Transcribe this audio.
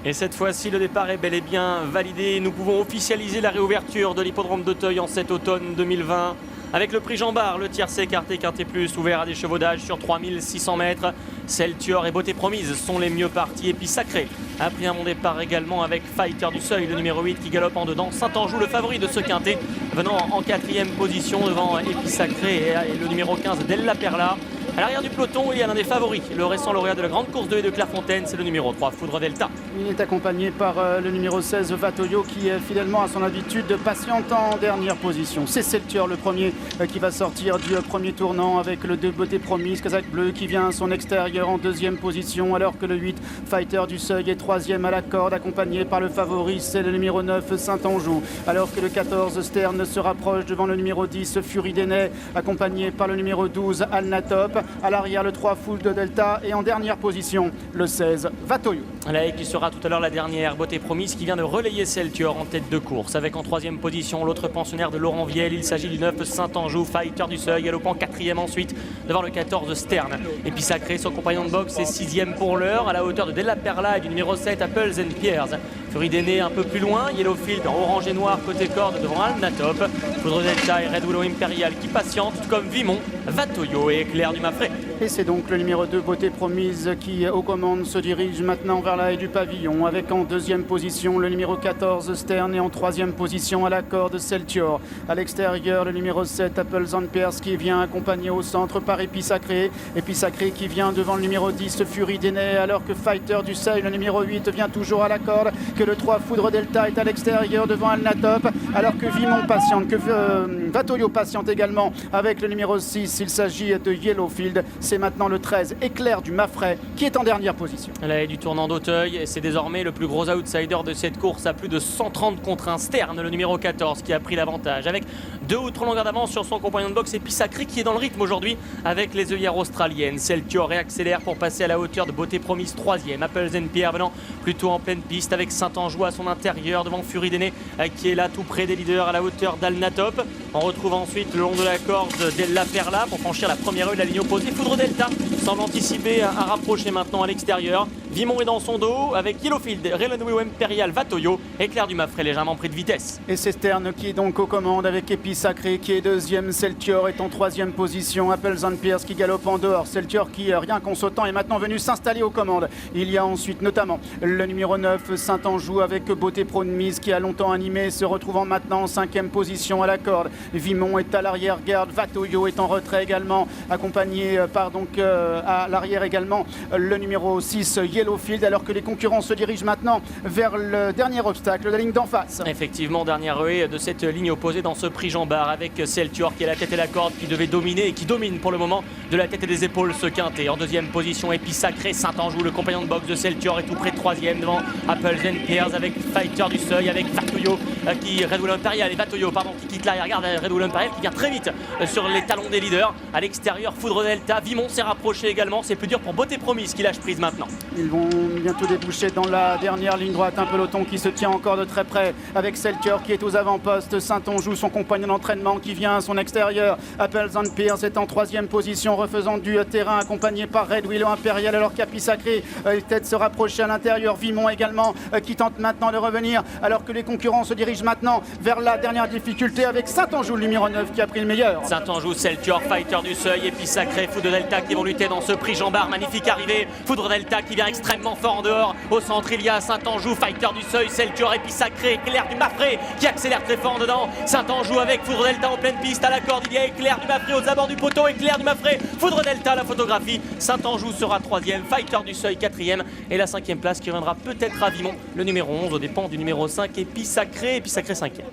Et cette fois-ci, le départ est bel et bien validé. Nous pouvons officialiser la réouverture de l'hippodrome d'Auteuil en cet automne 2020. Avec le prix Jean Bart, le tiercé écarté, quinté plus, ouvert à des chevaudages sur 3600 mètres. Celtior et Beauté Promise sont les mieux partis. Et puis Sacré a pris un bon départ également avec Fighter du Seuil, le numéro 8 qui galope en dedans. Saint-Anjou, le favori de ce quintet, venant en quatrième position devant Épicacré et le numéro 15 Della Perla. À l'arrière du peloton, il y a l'un des favoris, le récent lauréat de la grande course de haie de Clairefontaine, c'est le numéro 3, Foudre Delta. Il est accompagné par le numéro 16, Vatoyo, qui fidèlement à son habitude patiente en dernière position. C'est Celtior, le premier, qui va sortir du premier tournant avec le 2 Beauté Promise, Kazakh Bleu, qui vient à son extérieur en deuxième position, alors que le 8, Fighter du Seuil, est troisième à la corde, accompagné par le favori, c'est le numéro 9, Saint-Anjou, alors que le 14, Stern, se rapproche devant le numéro 10, Fury d'Enay, accompagné par le numéro 12, Alnatop. À l'arrière, le 3, Full de Delta, et en dernière position, le 16, Vatoyo. La haie qui sera tout à l'heure la dernière, Beauté Promise, qui vient de relayer Celtior en tête de course, avec en troisième position l'autre pensionnaire de Laurent Viel. Il s'agit du 9, Saint-Anjou, Fighter du Seuil, galopant quatrième ensuite, devant le 14, Stern. Et puis Sacré, son compagnon de boxe, est sixième pour l'heure, à la hauteur de Della Perla et du numéro 7, Apples and Pears. Fury d'Enay un peu plus loin, Yellowfield en orange et noir côté corde devant Alnatop. Foudre Delta et Red Willow Imperial qui patientent, tout comme Vimont, Vatoyo et Éclair du Mafré. Et c'est donc le numéro 2, Beauté Promise, qui aux commandes se dirige maintenant vers la haie du pavillon, avec en deuxième position le numéro 14, Stern, et en troisième position à la corde, Celtior. À l'extérieur, le numéro 7, Apples and Pears, qui vient accompagné au centre par Épicacré. Épicacré qui vient devant le numéro 10, Fury d'Enay, alors que Fighter du Seuil, le numéro 8, vient toujours à la corde, que le 3, Foudre Delta, est à l'extérieur devant Alnatop, alors que Vimont patiente, que Vatoyo patiente également avec le numéro 6, il s'agit de Yellowfield. C'est maintenant le 13, Éclair du Mafré, qui est en dernière position. La haie du tournant d'Auteuil, c'est désormais le plus gros outsider de cette course, à plus de 130 contre 1. Stern, le numéro 14, qui a pris l'avantage, avec 2 ou 3 longueurs d'avance sur son compagnon de boxe. Et puis Sacré qui est dans le rythme aujourd'hui avec les œillères australiennes. Celtior réaccélère pour passer à la hauteur de Beauté Promise, troisième. Apples and Pears venant plutôt en pleine piste avec Saint-Anjou à son intérieur devant Fury d'Enay qui est là tout près des leaders à la hauteur d'Alnatop. On retrouve ensuite le long de la corde Della Perla pour franchir la première rue de la ligne opposée. Foudre Delta semble anticiper à rapprocher maintenant à l'extérieur. Vimont est dans son dos avec Yellowfield, Red Willow Imperial, Vatoyo, Éclair du Mafré légèrement pris de vitesse. Et c'est Stern qui est donc aux commandes avec Épicacré qui est deuxième, Celtior est en troisième position, Apples and Pears qui galope en dehors, Celtior qui, rien qu'en sautant, est maintenant venu s'installer aux commandes. Il y a ensuite notamment le numéro 9, Saint-Anjou, avec Beauté Promise qui a longtemps animé, se retrouvant maintenant en cinquième position à la corde. Vimont est à l'arrière-garde, Vatoyo est en retrait également, accompagné par donc à l'arrière également le numéro 6, Yellowfield, alors que les concurrents se dirigent maintenant vers le dernier obstacle, la ligne d'en face. Effectivement, dernière ruée de cette ligne opposée dans ce prix Jean Bart, avec Celtior qui est la tête et la corde, qui devait dominer et qui domine pour le moment de la tête et des épaules ce quintet. En deuxième position, Épicacré, Saint-Anjou, le compagnon de boxe de Celtior, est tout près de troisième devant Apples and Pears, avec Fighter du Seuil, avec Vatoyo qui Red Willow Imperial et Vatoyo pardon qui quitte l'arrière-garde, Red Willow Imperial qui vient très vite sur les talons des leaders. À l'extérieur, Foudre Delta, Vimont s'est rapproché également. C'est plus dur pour Beauté Promise qui lâche prise maintenant. Ils vont bientôt déboucher dans la dernière ligne droite, un peloton qui se tient encore de très près avec Celtior qui est aux avant-postes, Saint-Anjou, son compagnon d'entraînement, qui vient à son extérieur. Apples and Pears est en troisième position, refaisant du terrain, accompagné par Red Willow Imperial, alors qu'Épicacré peut-être se rapprocher à l'intérieur. Vimont également qui tente maintenant de revenir, alors que les concurrents se dirigent maintenant vers la dernière difficulté avec Saint-Anjou, le numéro 9, qui a pris le meilleur. Saint-Anjou, Celtior, Fighter du Seuil, Épicacré, Foudre Delta qui vont lutter dans ce prix Jean Bart. Magnifique arrivée, Foudre Delta qui vient extrêmement fort en dehors. Au centre, il y a Saint-Anjou, Fighter du Seuil, Celtior, Épicacré, Éclair du Mafré qui accélère très fort en dedans. Saint-Anjou avec Foudre Delta en pleine piste à la corde. Il y a Éclair du Mafré aux abords du poteau, Éclair du Mafré, Foudre Delta, la photographie. Saint-Anjou sera troisième, Fighter du Seuil quatrième et la cinquième place qui reviendra peut-être à Vimont, le numéro 11 aux dépens du numéro 5, Épicacré cinquième.